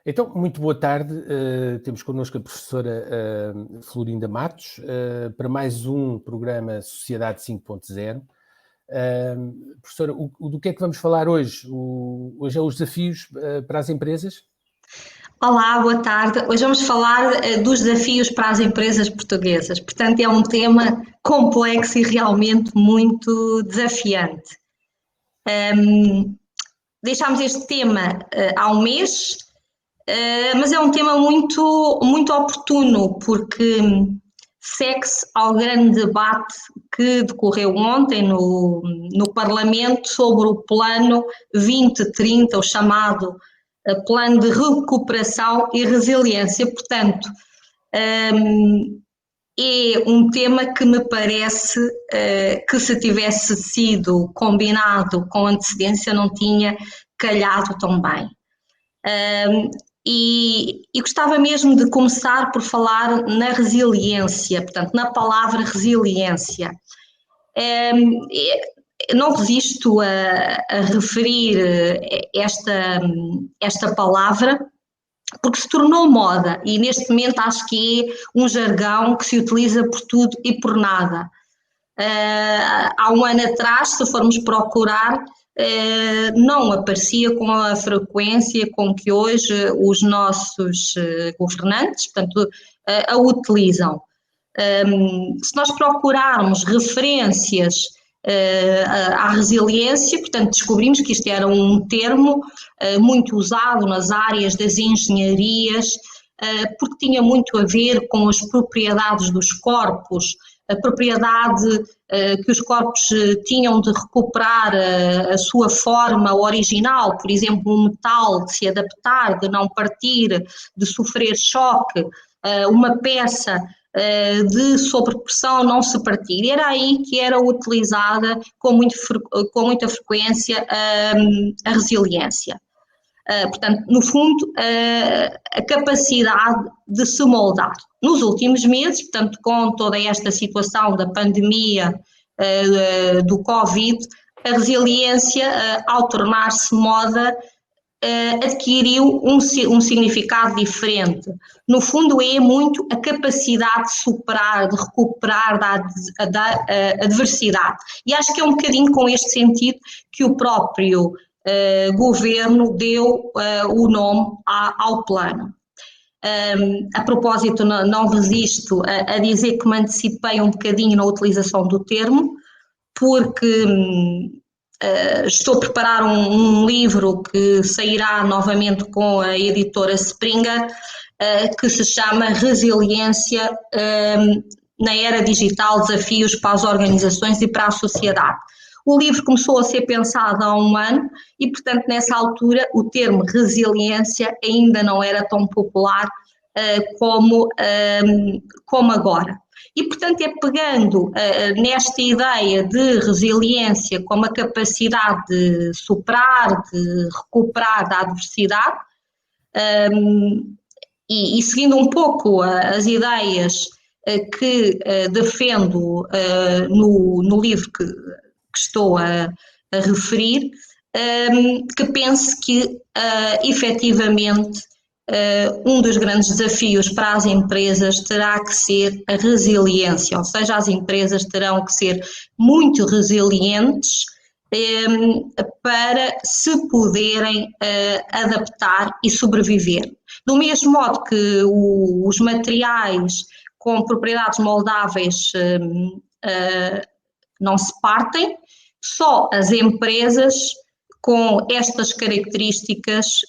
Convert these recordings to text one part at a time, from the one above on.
Então, muito boa tarde. Temos connosco a professora Florinda Matos para mais um programa Sociedade 5.0. Professora, do que é que vamos falar hoje? Hoje é os desafios para as empresas? Olá, boa tarde. Hoje vamos falar dos desafios para as empresas portuguesas. Portanto, é um tema complexo e realmente muito desafiante. Deixámos este tema há um mês, mas é um tema muito oportuno, porque segue-se ao grande debate que decorreu ontem no Parlamento sobre o Plano 2030, o chamado Plano de Recuperação e Resiliência. Portanto, é um tema que me parece que, se tivesse sido combinado com antecedência, não tinha calhado tão bem. E gostava mesmo de começar por falar na resiliência, portanto, na palavra resiliência. Não resisto a referir esta palavra, porque se tornou moda e neste momento acho que é um jargão que se utiliza por tudo e por nada. Há um ano atrás, se formos procurar, não aparecia com a frequência com que hoje os nossos governantes, portanto, a utilizam. Se nós procurarmos referências à resiliência, portanto, descobrimos que isto era um termo muito usado nas áreas das engenharias, porque tinha muito a ver com as propriedades dos corpos, a propriedade que os corpos tinham de recuperar a sua forma original, por exemplo, um metal de se adaptar, de não partir, de sofrer choque, uma peça de sobrepressão não se partir. Era aí que era utilizada com muita frequência a resiliência. Portanto, no fundo, a capacidade de se moldar. Nos últimos meses, portanto, com toda esta situação da pandemia do Covid, a resiliência, ao tornar-se moda, adquiriu um significado diferente. No fundo, é muito a capacidade de superar, de recuperar da adversidade. E acho que é um bocadinho com este sentido que o próprio governo deu o nome ao plano. A propósito, não resisto a dizer que me antecipei um bocadinho na utilização do termo, porque estou a preparar um livro que sairá novamente com a editora Springer, que se chama Resiliência na Era Digital, Desafios para as Organizações e para a Sociedade. O livro começou a ser pensado há um ano e, portanto, nessa altura, o termo resiliência ainda não era tão popular como agora. E, portanto, é pegando nesta ideia de resiliência como a capacidade de superar, de recuperar da adversidade, e seguindo um pouco as ideias que defendo no livro que estou a referir, que penso que efetivamente um dos grandes desafios para as empresas terá que ser a resiliência, ou seja, as empresas terão que ser muito resilientes para se poderem adaptar e sobreviver. Do mesmo modo que os materiais com propriedades moldáveis não se partem, só as empresas com estas características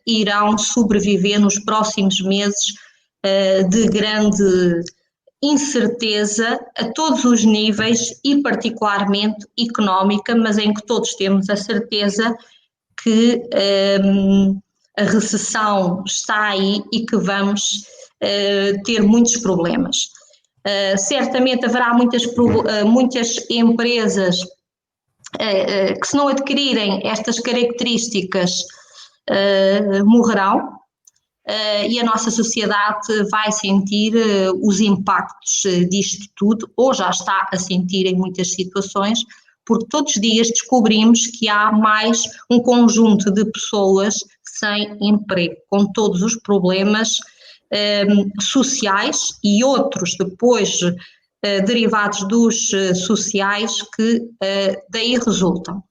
irão sobreviver nos próximos meses de grande incerteza a todos os níveis e particularmente económica, mas em que todos temos a certeza que a recessão está aí e que vamos ter muitos problemas. Certamente haverá muitas empresas que, se não adquirirem estas características, morrerão, e a nossa sociedade vai sentir os impactos disto tudo, ou já está a sentir em muitas situações, porque todos os dias descobrimos que há mais um conjunto de pessoas sem emprego, com todos os problemas sociais e outros depois derivados dos sociais que daí resultam.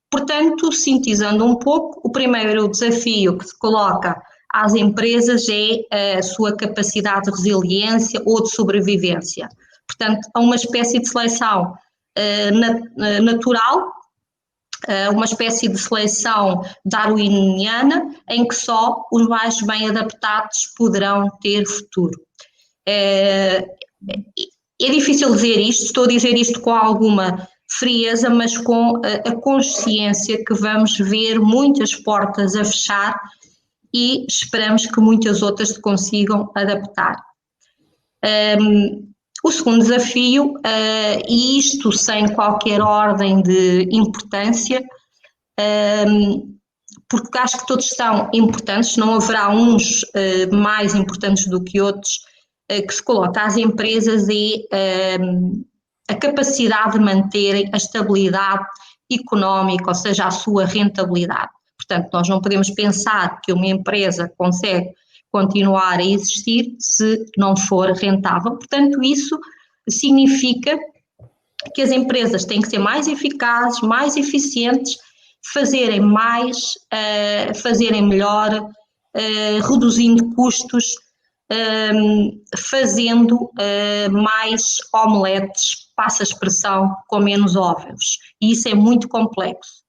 Portanto, sintetizando um pouco, o primeiro desafio que se coloca às empresas é a sua capacidade de resiliência ou de sobrevivência. Portanto, há uma espécie de seleção natural, uma espécie de seleção darwiniana, em que só os mais bem adaptados poderão ter futuro. É difícil dizer isto, estou a dizer isto com alguma frieza, mas com a consciência que vamos ver muitas portas a fechar e esperamos que muitas outras se consigam adaptar. O segundo desafio, e isto sem qualquer ordem de importância, porque acho que todos são importantes, não haverá uns mais importantes do que outros, que se coloca às empresas é a capacidade de manterem a estabilidade económica, ou seja, a sua rentabilidade. Portanto, nós não podemos pensar que uma empresa consegue continuar a existir se não for rentável. Portanto, isso significa que as empresas têm que ser mais eficazes, mais eficientes, fazerem mais, fazerem melhor, reduzindo custos, fazendo mais omeletes, passa a expressão, com menos ovos. E isso é muito complexo.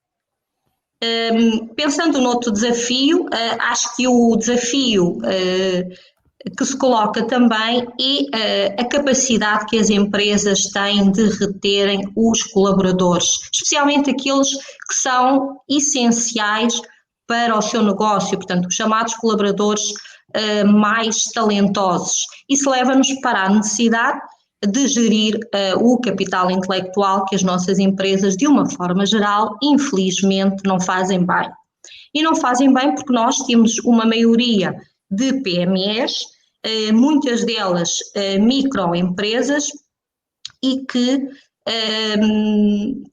Pensando noutro desafio, acho que o desafio que se coloca também é a capacidade que as empresas têm de reterem os colaboradores, especialmente aqueles que são essenciais para o seu negócio, portanto, os chamados colaboradores mais talentosos. Isso leva-nos para a necessidade de gerir o capital intelectual que as nossas empresas, de uma forma geral, infelizmente, não fazem bem. E não fazem bem porque nós temos uma maioria de PMEs, muitas delas microempresas, e que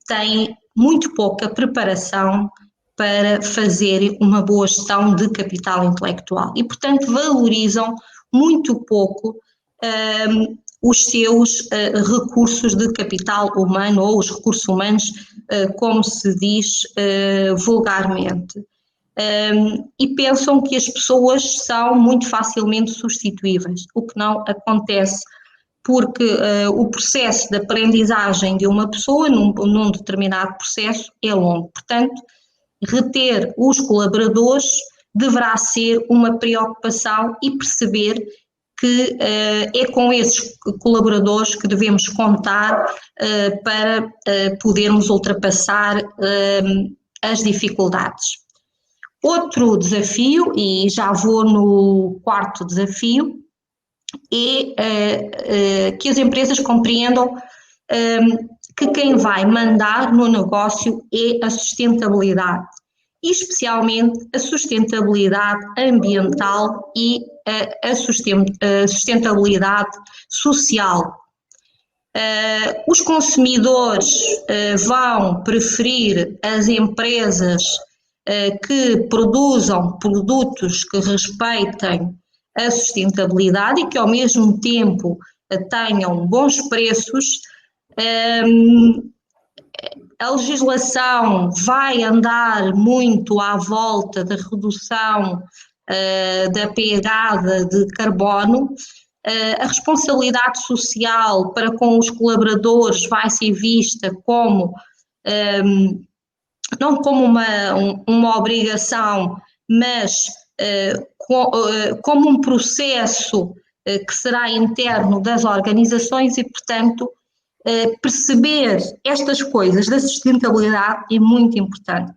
têm muito pouca preparação para fazerem uma boa gestão de capital intelectual e, portanto, valorizam muito pouco os seus recursos de capital humano ou os recursos humanos, como se diz vulgarmente. E pensam que as pessoas são muito facilmente substituíveis, o que não acontece, porque o processo de aprendizagem de uma pessoa num determinado processo é longo. Portanto, reter os colaboradores deverá ser uma preocupação e perceber que é com esses colaboradores que devemos contar para podermos ultrapassar as dificuldades. Outro desafio, e já vou no quarto desafio, é que as empresas compreendam que quem vai mandar no negócio é a sustentabilidade, e especialmente a sustentabilidade ambiental e a sustentabilidade social. Os consumidores vão preferir as empresas que produzam produtos que respeitem a sustentabilidade e que ao mesmo tempo tenham bons preços. A legislação vai andar muito à volta da redução da pegada de carbono. A responsabilidade social para com os colaboradores vai ser vista como não como uma obrigação, mas como um processo que será interno das organizações e, portanto, perceber estas coisas da sustentabilidade é muito importante.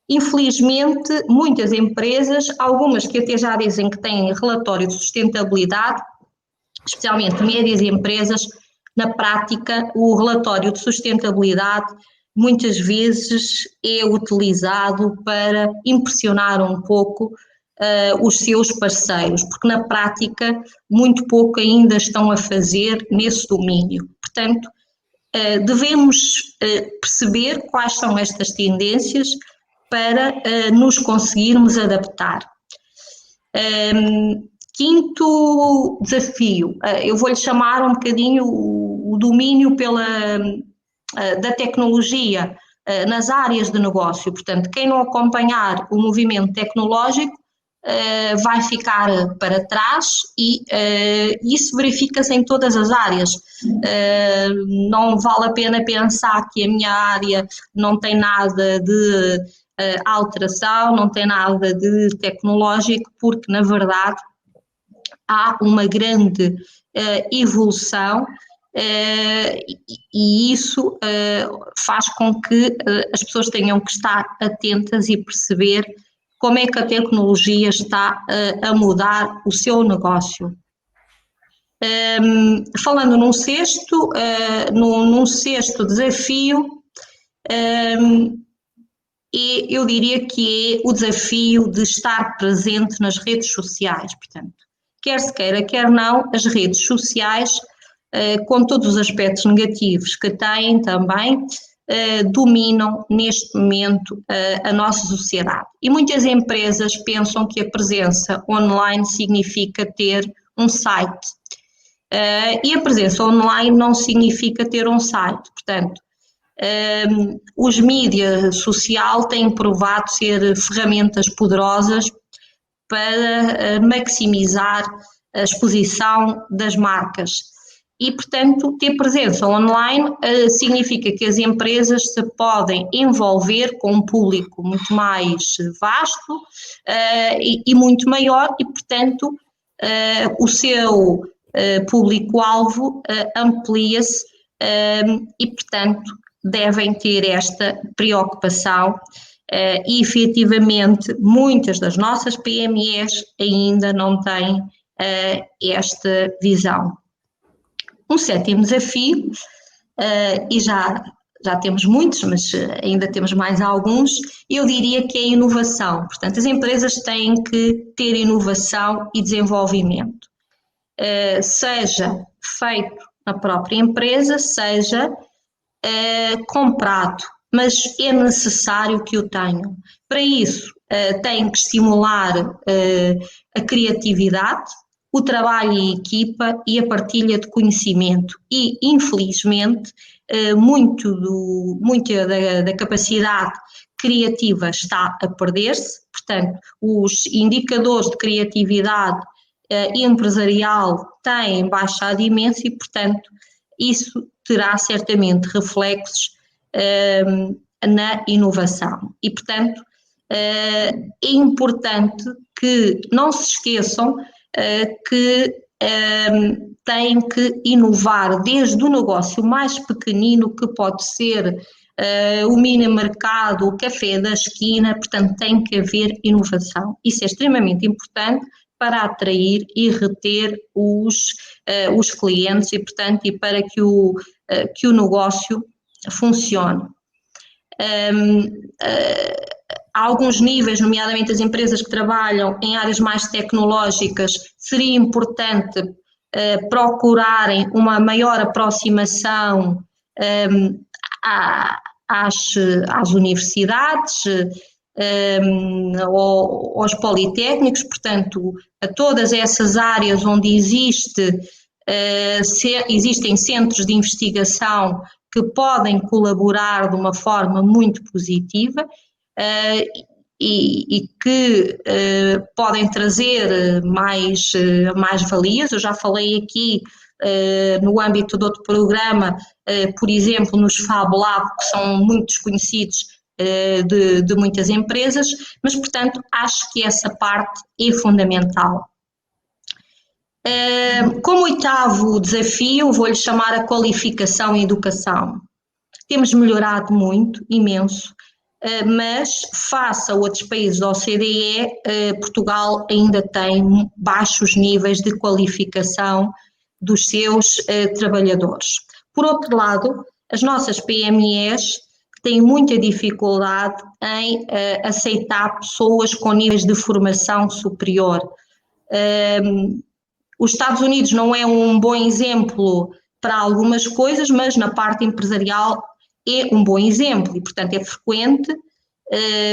Infelizmente, muitas empresas, algumas que até já dizem que têm relatório de sustentabilidade, especialmente médias empresas, na prática, o relatório de sustentabilidade muitas vezes é utilizado para impressionar um pouco os seus parceiros, porque na prática muito pouco ainda estão a fazer nesse domínio. Portanto, devemos perceber quais são estas tendências para nos conseguirmos adaptar. Quinto desafio, eu vou-lhe chamar um bocadinho o domínio da tecnologia nas áreas de negócio. Portanto, quem não acompanhar o movimento tecnológico vai ficar para trás e isso verifica-se em todas as áreas. Não vale a pena pensar que a minha área não tem nada de alteração, não tem nada de tecnológico, porque na verdade há uma grande evolução e isso faz com que as pessoas tenham que estar atentas e perceber como é que a tecnologia está a mudar o seu negócio. Falando num sexto desafio, eu diria que é o desafio de estar presente nas redes sociais. Portanto, quer se queira, quer não, as redes sociais, com todos os aspectos negativos que têm também, dominam neste momento a nossa sociedade. E muitas empresas pensam que a presença online significa ter um site. E a presença online não significa ter um site. Portanto, os mídias sociais têm provado ser ferramentas poderosas para maximizar a exposição das marcas. E, portanto, ter presença online significa que as empresas se podem envolver com um público muito mais vasto e muito maior e, portanto, o seu público-alvo amplia-se e, portanto, devem ter esta preocupação e, efetivamente, muitas das nossas PMEs ainda não têm esta visão. Um sétimo desafio, e já temos muitos, mas ainda temos mais alguns, eu diria que é a inovação. Portanto, as empresas têm que ter inovação e desenvolvimento, seja feito na própria empresa, seja comprado, mas é necessário que o tenham. Para isso, têm que estimular a criatividade, o trabalho em equipa e a partilha de conhecimento e, infelizmente, muito da capacidade criativa está a perder-se. Portanto, os indicadores de criatividade empresarial têm baixado imenso e, portanto, isso terá certamente reflexos na inovação. E, portanto, é importante que não se esqueçam que têm que inovar desde o negócio mais pequenino, que pode ser o mini mercado, o café da esquina. Portanto, tem que haver inovação. Isso é extremamente importante para atrair e reter os clientes e, portanto, e para que o negócio funcione. Há alguns níveis, nomeadamente as empresas que trabalham em áreas mais tecnológicas, seria importante procurarem uma maior aproximação às universidades, aos politécnicos, portanto, a todas essas áreas onde existem centros de investigação que podem colaborar de uma forma muito positiva e que podem trazer mais valias. Eu já falei aqui no âmbito de outro programa, por exemplo, nos Fab Lab, que são muito desconhecidos de muitas empresas, mas, portanto, acho que essa parte é fundamental. Como oitavo desafio, vou-lhe chamar a qualificação e educação. Temos melhorado muito, imenso, mas face a outros países da OCDE, Portugal ainda tem baixos níveis de qualificação dos seus trabalhadores. Por outro lado, as nossas PMEs têm muita dificuldade em aceitar pessoas com níveis de formação superior. Os Estados Unidos não é um bom exemplo para algumas coisas, mas na parte empresarial é um bom exemplo e, portanto, é frequente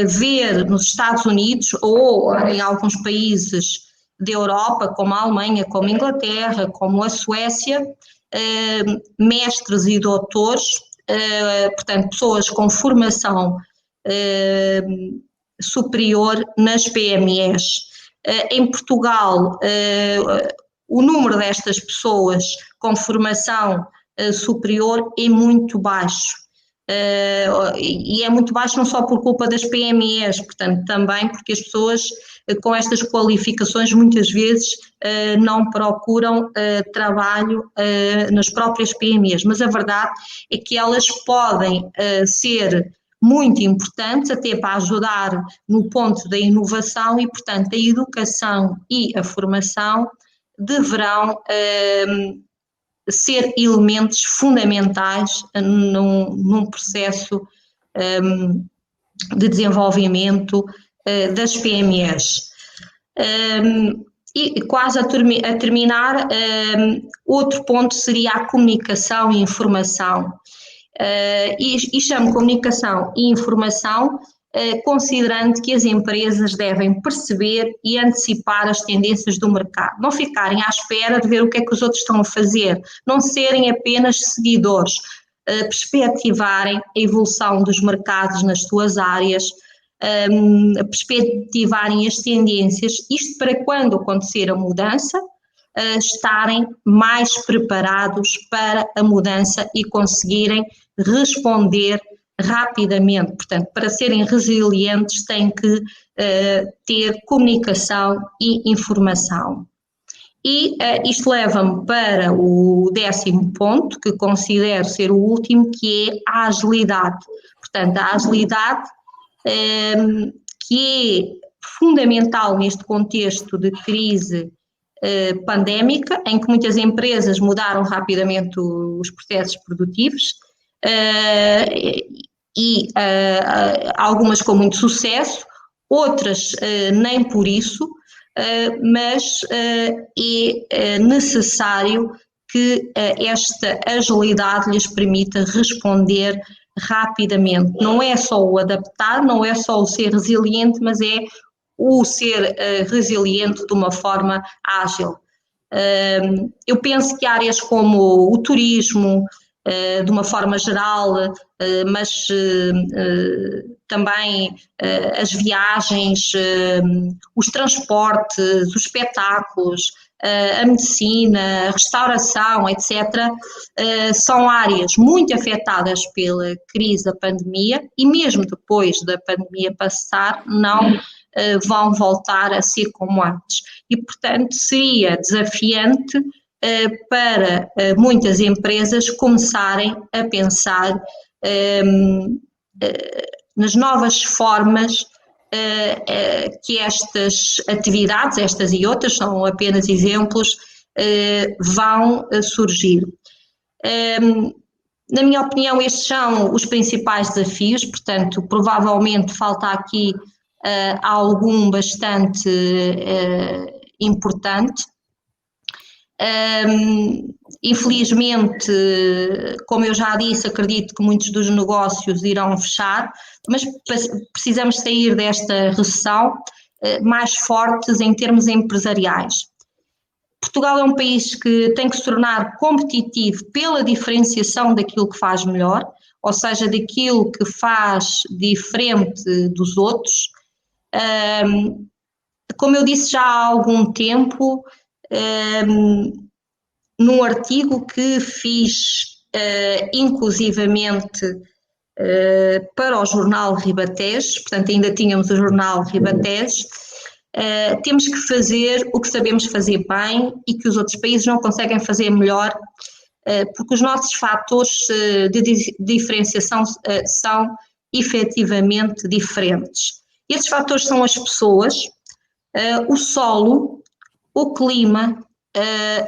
ver nos Estados Unidos ou em alguns países da Europa, como a Alemanha, como a Inglaterra, como a Suécia, mestres e doutores, portanto, pessoas com formação superior nas PMEs. Em Portugal, o número destas pessoas com formação superior é muito baixo. E é muito baixo não só por culpa das PMEs, portanto, também porque as pessoas com estas qualificações muitas vezes não procuram trabalho nas próprias PMEs, mas a verdade é que elas podem ser muito importantes até para ajudar no ponto da inovação e, portanto, a educação e a formação deverão ser elementos fundamentais num processo de desenvolvimento das PMEs. E quase a terminar, outro ponto seria a comunicação e informação. E chamo comunicação e informação considerando que as empresas devem perceber e antecipar as tendências do mercado, não ficarem à espera de ver o que é que os outros estão a fazer, não serem apenas seguidores, perspectivarem a evolução dos mercados nas suas áreas, perspectivarem as tendências, isto para quando acontecer a mudança, estarem mais preparados para a mudança e conseguirem responder rapidamente. Portanto, para serem resilientes têm que ter comunicação e informação. E isto leva-me para o 10º ponto, que considero ser o último, que é a agilidade. Portanto, a agilidade que é fundamental neste contexto de crise pandémica, em que muitas empresas mudaram rapidamente os processos produtivos, e algumas com muito sucesso, outras nem por isso, mas é necessário que esta agilidade lhes permita responder rapidamente. Não é só o adaptar, não é só o ser resiliente, mas é o ser resiliente de uma forma ágil. Eu penso que áreas como o turismo, de uma forma geral, mas também as viagens, os transportes, os espetáculos, a medicina, a restauração, etc., são áreas muito afetadas pela crise da pandemia e mesmo depois da pandemia passar, não vão voltar a ser como antes. E, portanto, seria desafiante para muitas empresas começarem a pensar nas novas formas que estas atividades, estas e outras, são apenas exemplos, vão surgir. Na minha opinião, estes são os principais desafios, portanto, provavelmente falta aqui algum bastante importante. Infelizmente, como eu já disse, acredito que muitos dos negócios irão fechar, mas precisamos sair desta recessão mais fortes em termos empresariais. Portugal é um país que tem que se tornar competitivo pela diferenciação daquilo que faz melhor, ou seja, daquilo que faz diferente dos outros. Como eu disse já há algum tempo, num artigo que fiz inclusivamente para o jornal Ribatejo, portanto ainda tínhamos o jornal Ribatejo, temos que fazer o que sabemos fazer bem e que os outros países não conseguem fazer melhor, porque os nossos fatores de diferenciação são efetivamente diferentes. Esses fatores são as pessoas, o solo, o clima,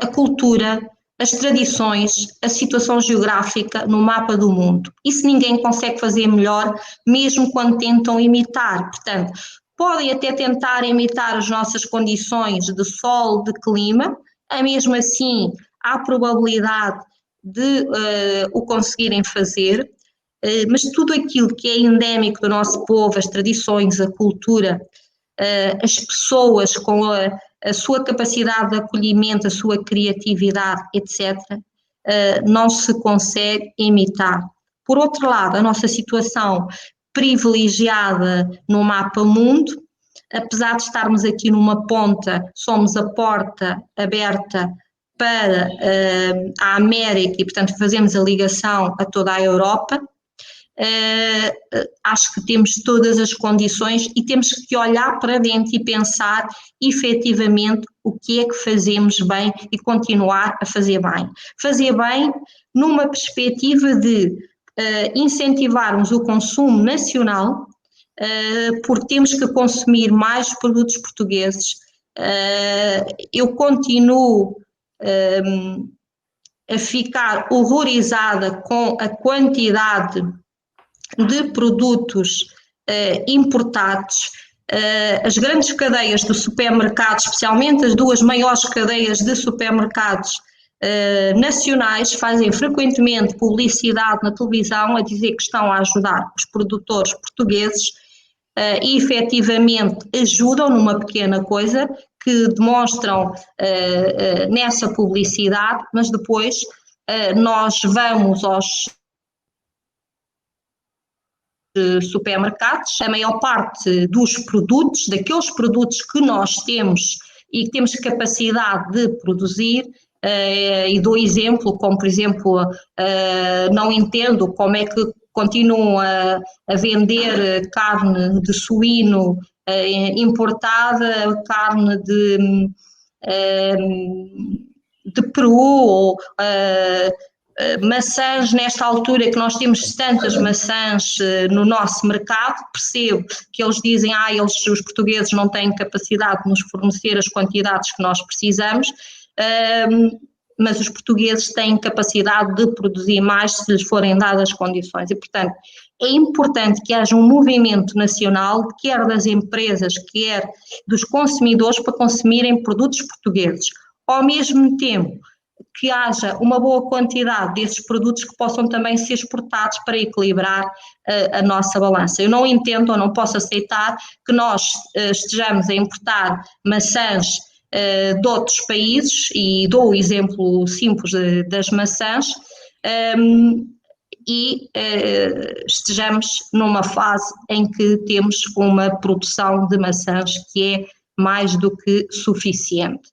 a cultura, as tradições, a situação geográfica no mapa do mundo. Isso ninguém consegue fazer melhor, mesmo quando tentam imitar. Portanto, podem até tentar imitar as nossas condições de solo, de clima, mesmo assim há probabilidade de o conseguirem fazer, mas tudo aquilo que é endémico do nosso povo, as tradições, a cultura, as pessoas com a sua capacidade de acolhimento, a sua criatividade, etc., não se consegue imitar. Por outro lado, a nossa situação privilegiada no mapa mundo, apesar de estarmos aqui numa ponta, somos a porta aberta para a América e, portanto, fazemos a ligação a toda a Europa. Acho que temos todas as condições e temos que olhar para dentro e pensar efetivamente o que é que fazemos bem e continuar a fazer bem. Fazer bem numa perspectiva de incentivarmos o consumo nacional, porque temos que consumir mais produtos portugueses. Eu continuo a ficar horrorizada com a quantidade de produtos importados. As grandes cadeias de supermercados, especialmente as duas maiores cadeias de supermercados nacionais, fazem frequentemente publicidade na televisão a dizer que estão a ajudar os produtores portugueses e efetivamente ajudam numa pequena coisa que demonstram nessa publicidade, mas depois nós vamos aos supermercados, a maior parte dos produtos, daqueles produtos que nós temos e que temos capacidade de produzir, e dou exemplo, como por exemplo, não entendo como é que continuam a vender carne de suíno importada, carne de peru, ou maçãs nesta altura que nós temos tantas maçãs no nosso mercado. Percebo que eles dizem os portugueses não têm capacidade de nos fornecer as quantidades que nós precisamos, mas os portugueses têm capacidade de produzir mais se lhes forem dadas as condições e, portanto, é importante que haja um movimento nacional, quer das empresas, quer dos consumidores, para consumirem produtos portugueses. Ao mesmo tempo, que haja uma boa quantidade desses produtos que possam também ser exportados para equilibrar a nossa balança. Eu não entendo ou não posso aceitar que nós estejamos a importar maçãs de outros países, e dou o exemplo simples das maçãs, e estejamos numa fase em que temos uma produção de maçãs que é mais do que suficiente.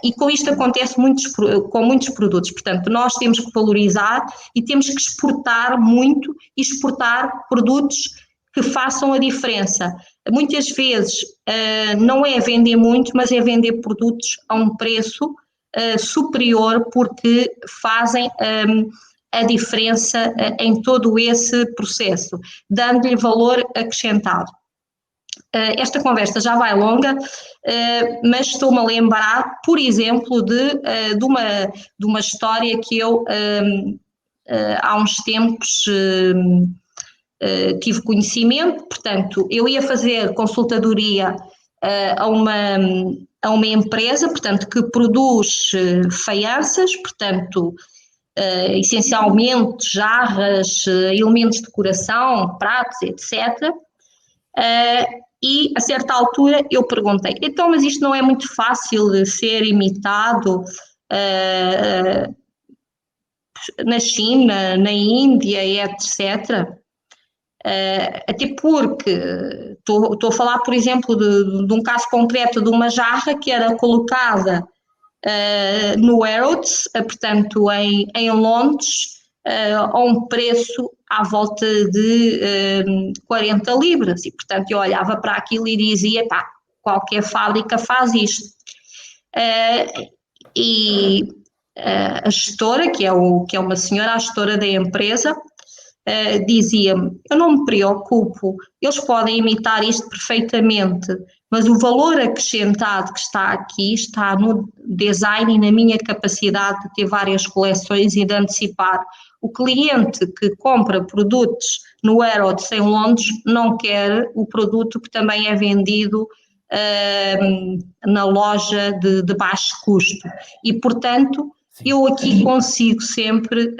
E com isto acontece com muitos produtos, portanto nós temos que valorizar e temos que exportar muito e exportar produtos que façam a diferença. Muitas vezes não é vender muito, mas é vender produtos a um preço superior, porque fazem a diferença em todo esse processo, dando-lhe valor acrescentado. Esta conversa já vai longa, mas estou-me a lembrar, por exemplo, de uma história que eu há uns tempos tive conhecimento. Portanto, eu ia fazer consultadoria a uma empresa, portanto, que produz faianças, portanto, essencialmente jarras, elementos de decoração, pratos, etc., e a certa altura eu perguntei, então, mas isto não é muito fácil de ser imitado na China, na Índia, etc. Até porque estou a falar, por exemplo, de um caso concreto de uma jarra que era colocada no Harrods, portanto em Londres, a um preço à volta de 40 libras, e portanto eu olhava para aquilo e dizia, qualquer fábrica faz isto. E a gestora, que é uma senhora, a gestora da empresa, dizia-me, eu não me preocupo, eles podem imitar isto perfeitamente, mas o valor acrescentado que está aqui está no design e na minha capacidade de ter várias coleções e de antecipar. O cliente que compra produtos no Harrods em Londres não quer o produto que também é vendido na loja de baixo custo, e portanto eu aqui consigo sempre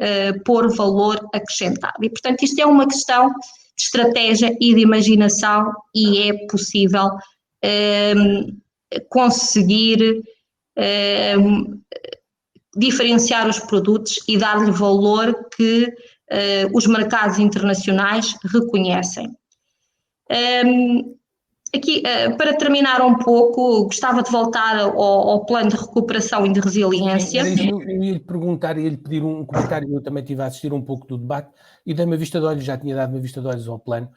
pôr valor acrescentado. E, portanto, isto é uma questão de estratégia e de imaginação e é possível conseguir diferenciar os produtos e dar-lhe valor que os mercados internacionais reconhecem. Aqui, para terminar um pouco, gostava de voltar ao plano de recuperação e de resiliência. Sim, eu ia-lhe perguntar, ia-lhe pedir um comentário, eu também estive a assistir um pouco do debate e dei uma vista de olhos, já tinha dado uma vista de olhos ao plano.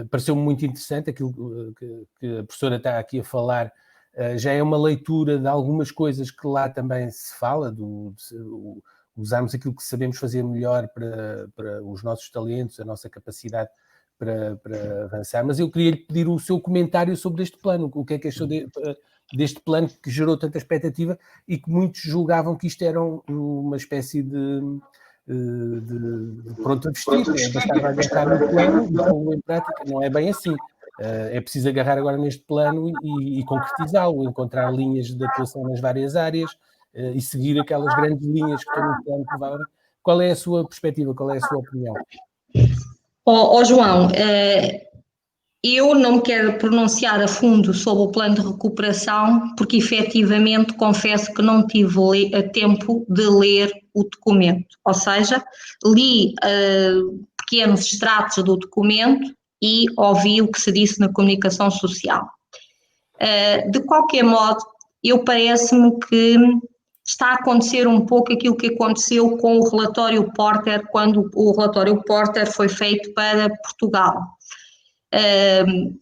Pareceu-me muito interessante aquilo que a professora está aqui a falar, já é uma leitura de algumas coisas que lá também se fala, usarmos aquilo que sabemos fazer melhor para os nossos talentos, a nossa capacidade para avançar, mas eu queria lhe pedir o seu comentário sobre este plano, o que é que achou deste plano que gerou tanta expectativa e que muitos julgavam que isto era uma espécie de pronto a vestir, bastava agarrar no plano e pô-lo em prática, não é bem assim. É preciso agarrar agora neste plano e concretizá-lo, encontrar linhas de atuação nas várias áreas e seguir aquelas grandes linhas que estão no plano que vai. Qual é a sua perspectiva, qual é a sua opinião? João, eu não me quero pronunciar a fundo sobre o plano de recuperação, porque efetivamente confesso que não tive tempo de ler o documento, ou seja, li pequenos extratos do documento e ouvi o que se disse na comunicação social. De qualquer modo, parece-me que está a acontecer um pouco aquilo que aconteceu com o relatório Porter, quando o relatório Porter foi feito para Portugal.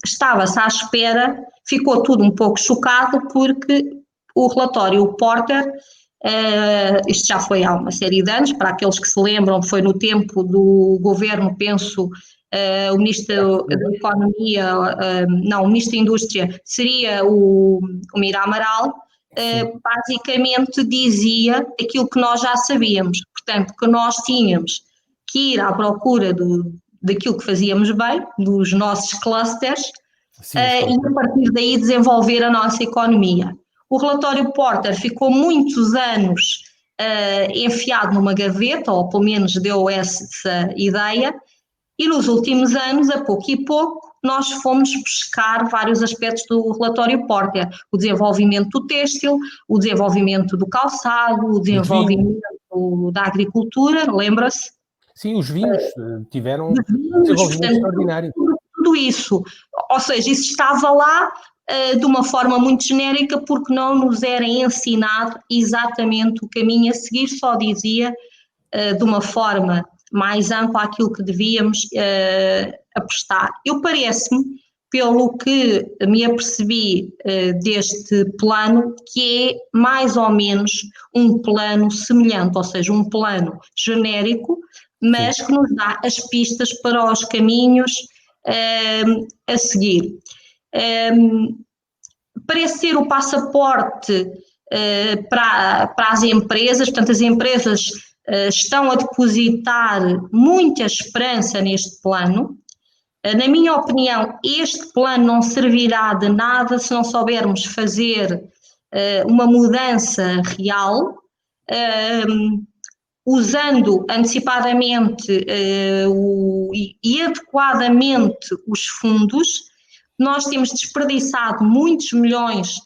Estava-se à espera, ficou tudo um pouco chocado, porque o relatório Porter, isto já foi há uma série de anos, para aqueles que se lembram, foi no tempo do governo, penso, o Ministro da Economia, não, o Ministro da Indústria, seria o Mira Amaral, basicamente dizia aquilo que nós já sabíamos, portanto, que nós tínhamos que ir à procura daquilo que fazíamos bem, dos nossos clusters, e a partir daí desenvolver a nossa economia. O relatório Porter ficou muitos anos enfiado numa gaveta, ou pelo menos deu essa ideia, e nos últimos anos, a pouco e pouco, nós fomos buscar vários aspectos do relatório Porter, o desenvolvimento do têxtil, o desenvolvimento do calçado, o desenvolvimento da agricultura, lembra-se? Sim, os vinhos tiveram um desenvolvimento extraordinário. Tudo isso, ou seja, isso estava lá de uma forma muito genérica porque não nos era ensinado exatamente o caminho a seguir, só dizia de uma forma mais ampla aquilo que devíamos apostar. Parece-me, pelo que me apercebi deste plano, que é mais ou menos um plano semelhante, ou seja, um plano genérico, mas que nos dá as pistas para os caminhos a seguir. Parece ser o passaporte para as empresas, portanto, as empresas estão a depositar muita esperança neste plano. Na minha opinião, este plano não servirá de nada se não soubermos fazer uma mudança real, usando antecipadamente e adequadamente os fundos. Nós temos desperdiçado muitos milhões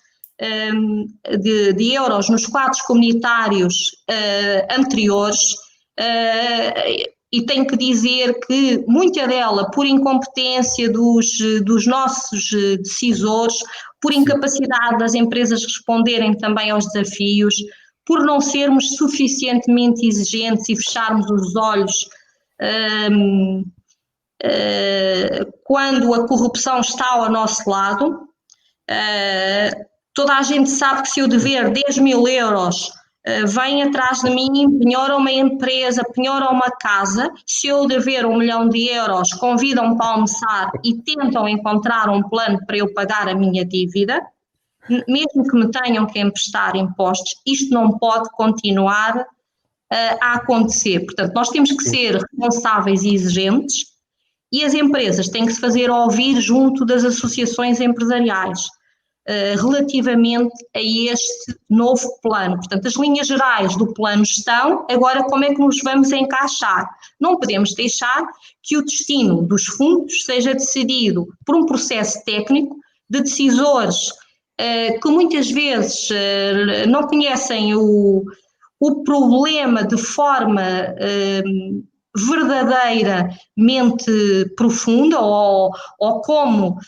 de euros nos quadros comunitários anteriores, e tenho que dizer que muita dela por incompetência dos nossos decisores, por incapacidade das empresas responderem também aos desafios, por não sermos suficientemente exigentes e fecharmos os olhos quando a corrupção está ao nosso lado. Toda a gente sabe que se eu dever 10 mil euros vem atrás de mim, penhora uma empresa, penhora uma casa. Se eu dever 1 milhão de euros, convidam-me para almoçar e tentam encontrar um plano para eu pagar a minha dívida, mesmo que me tenham que emprestar impostos. Isto não pode continuar a acontecer. Portanto, nós temos que ser responsáveis e exigentes, e as empresas têm que se fazer ouvir junto das associações empresariais. relativamente a este novo plano. Portanto, as linhas gerais do plano estão, agora como é que nos vamos encaixar? Não podemos deixar que o destino dos fundos seja decidido por um processo técnico de decisores que muitas vezes não conhecem o problema de forma verdadeiramente profunda ou como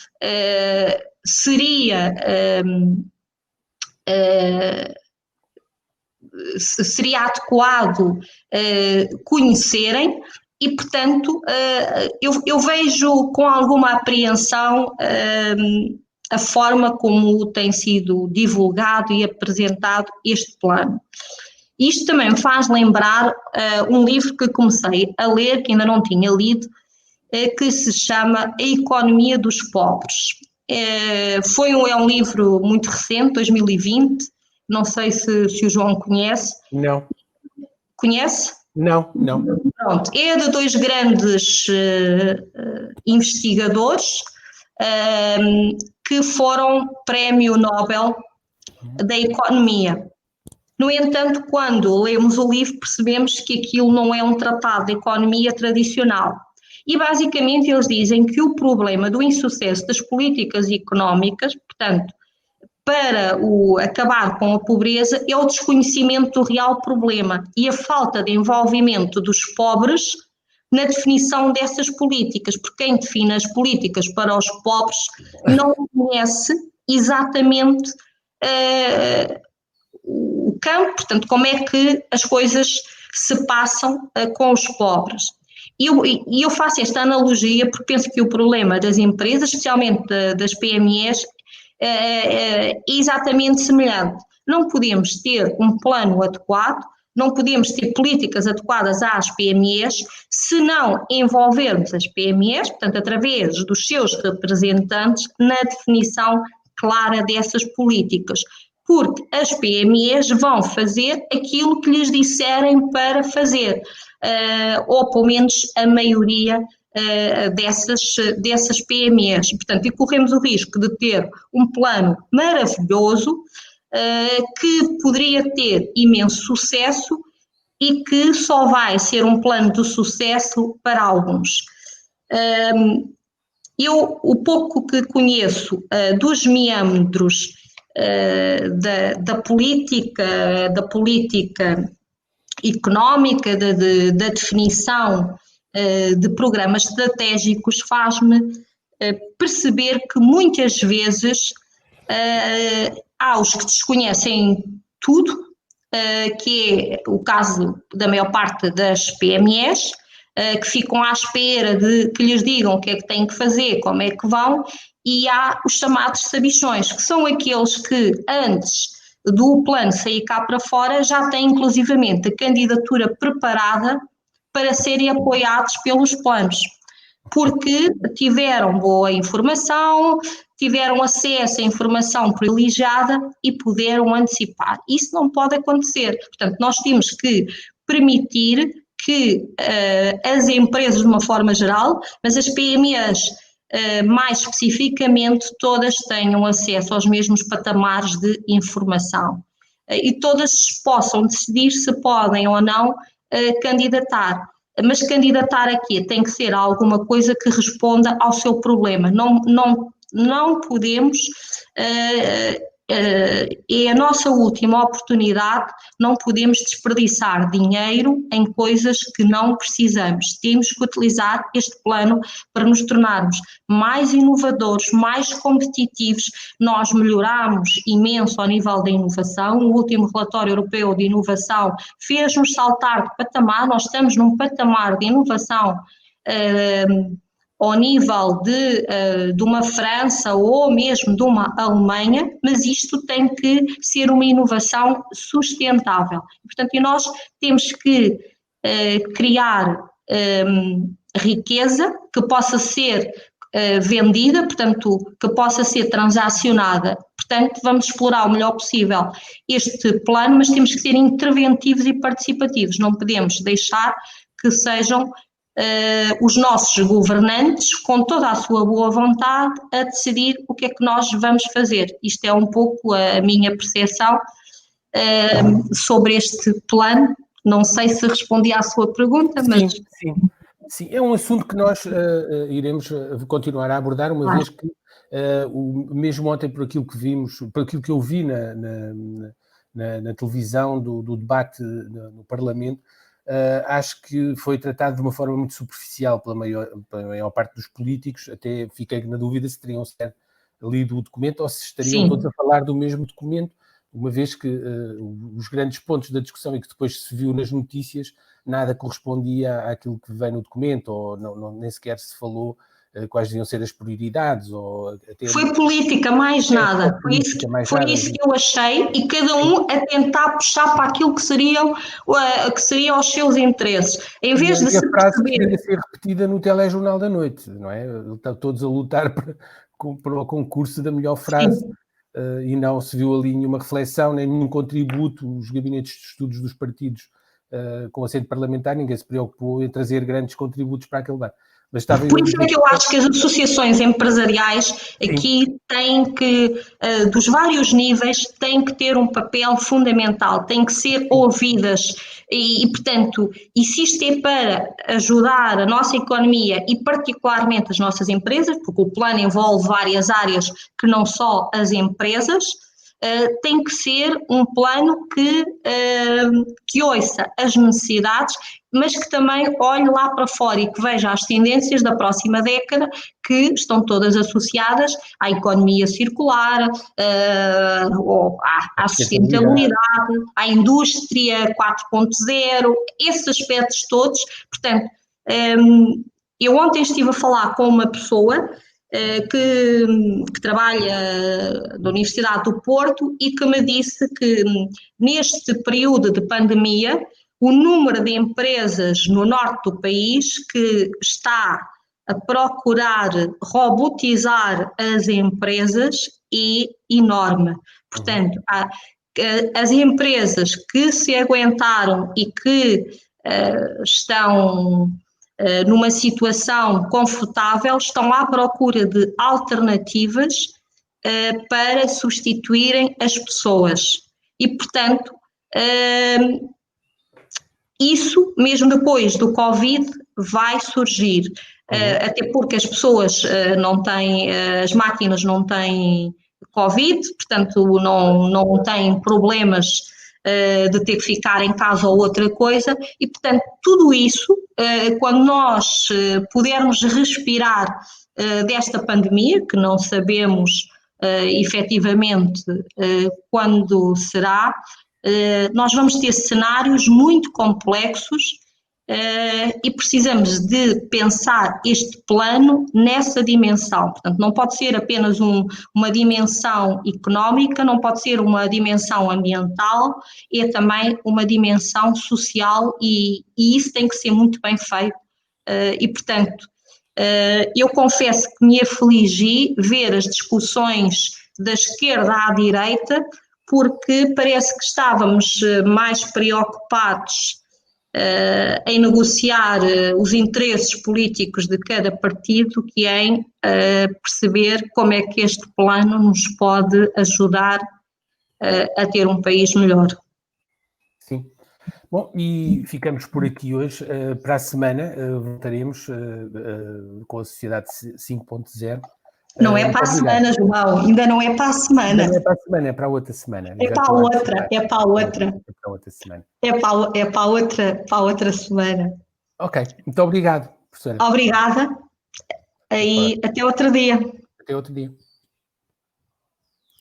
seria adequado conhecerem e, portanto, eu vejo com alguma apreensão a forma como tem sido divulgado e apresentado este plano. Isto também me faz lembrar um livro que comecei a ler, que ainda não tinha lido, que se chama A Economia dos Pobres. É um livro muito recente, 2020, não sei se o João conhece. Não. Conhece? Não. Pronto, é de dois grandes investigadores que foram Prémio Nobel da Economia. No entanto, quando lemos o livro, percebemos que aquilo não é um tratado de economia tradicional. E, basicamente, eles dizem que o problema do insucesso das políticas económicas, portanto, para acabar com a pobreza, é o desconhecimento do real problema e a falta de envolvimento dos pobres na definição dessas políticas, porque quem define as políticas para os pobres não conhece exatamente o campo, portanto, como é que as coisas se passam com os pobres. E eu faço esta analogia porque penso que o problema das empresas, especialmente das PMEs, é exatamente semelhante. Não podemos ter um plano adequado, não podemos ter políticas adequadas às PMEs se não envolvermos as PMEs, portanto, através dos seus representantes, na definição clara dessas políticas. Porque as PMEs vão fazer aquilo que lhes disserem para fazer, ou pelo menos a maioria dessas PMEs. Portanto, e corremos o risco de ter um plano maravilhoso que poderia ter imenso sucesso e que só vai ser um plano de sucesso para alguns. Eu, o pouco que conheço dos meandros da política económica, da definição de programas estratégicos, faz-me perceber que muitas vezes há os que desconhecem tudo, que é o caso da maior parte das PMEs, que ficam à espera de que lhes digam o que é que têm que fazer, como é que vão, e há os chamados sabichões, que são aqueles que antes do plano sair cá para fora já têm inclusivamente a candidatura preparada para serem apoiados pelos planos, porque tiveram boa informação, tiveram acesso à informação privilegiada e puderam antecipar. Isso não pode acontecer. Portanto, nós temos que permitir que as empresas, de uma forma geral, mas as PMEs mais especificamente, todas tenham acesso aos mesmos patamares de informação e todas possam decidir se podem ou não candidatar. Mas candidatar aqui tem que ser alguma coisa que responda ao seu problema. Não podemos, é a nossa última oportunidade, não podemos desperdiçar dinheiro em coisas que não precisamos. Temos que utilizar este plano para nos tornarmos mais inovadores, mais competitivos. Nós melhoramos imenso ao nível da inovação. O último relatório europeu de inovação fez-nos saltar de patamar. Nós estamos num patamar de inovação ao nível de uma França ou mesmo de uma Alemanha, mas isto tem que ser uma inovação sustentável. Portanto, e nós temos que criar riqueza que possa ser vendida, portanto, que possa ser transacionada. Portanto, vamos explorar o melhor possível este plano, mas temos que ser interventivos e participativos. Não podemos deixar que sejam os nossos governantes, com toda a sua boa vontade, a decidir o que é que nós vamos fazer. Isto é um pouco a minha percepção sobre este plano. Não sei se respondi à sua pergunta, mas... Sim, é um assunto que nós iremos continuar a abordar, uma vez que, mesmo ontem, por aquilo que vimos, por aquilo que eu vi na televisão do debate no Parlamento, acho que foi tratado de uma forma muito superficial pela maior parte dos políticos. Até fiquei na dúvida se teriam sequer lido o documento ou se estariam todos a falar do mesmo documento, uma vez que os grandes pontos da discussão e que depois se viu nas notícias, nada correspondia àquilo que vem no documento, ou nem sequer se falou quais deviam ser as prioridades. Foi política, mais nada. Foi isso que eu achei, e cada um a tentar puxar para aquilo que seriam os seus interesses. Em vez de se frase que deveria ser repetida no telejornal da noite, não é? Estão todos a lutar para o concurso da melhor frase. E não se viu ali nenhuma reflexão, nem nenhum contributo. Os gabinetes de estudos dos partidos com assento parlamentar, ninguém se preocupou em trazer grandes contributos para aquele debate. Mas por isso é que eu acho que as associações empresariais aqui têm que, dos vários níveis, têm que ter um papel fundamental, têm que ser ouvidas e, portanto, e se isto é para ajudar a nossa economia e particularmente as nossas empresas, porque o plano envolve várias áreas que não só as empresas, tem que ser um plano que ouça as necessidades, mas que também olhe lá para fora e que veja as tendências da próxima década, que estão todas associadas à economia circular, à sustentabilidade, à indústria 4.0, esses aspectos todos. Portanto, eu ontem estive a falar com uma pessoa que trabalha da Universidade do Porto e que me disse que neste período de pandemia o número de empresas no norte do país que está a procurar robotizar as empresas é enorme. Portanto, as empresas que se aguentaram e que estão numa situação confortável, estão à procura de alternativas para substituírem as pessoas. E, portanto, isso, mesmo depois do Covid, vai surgir. Até porque as pessoas não têm, as máquinas não têm Covid, portanto, não têm problemas de ter que ficar em casa ou outra coisa, e portanto tudo isso, quando nós pudermos respirar desta pandemia, que não sabemos efetivamente quando será, nós vamos ter cenários muito complexos e precisamos de pensar este plano nessa dimensão. Portanto, não pode ser apenas uma dimensão económica, não pode ser uma dimensão ambiental, é também uma dimensão social e isso tem que ser muito bem feito. E, portanto, eu confesso que me afligi ver as discussões da esquerda à direita, porque parece que estávamos mais preocupados em negociar os interesses políticos de cada partido que em perceber como é que este plano nos pode ajudar a ter um país melhor. Sim. Bom, e ficamos por aqui hoje. Para a semana voltaremos com a Sociedade 5.0. Não é para a semana, João, ainda não é para a semana. Não é para a semana, é para a outra semana. É para a outra, é para a outra. É para a outra semana. É para a outra semana. Ok, muito obrigado, professora. Obrigada e até outro dia. Até outro dia.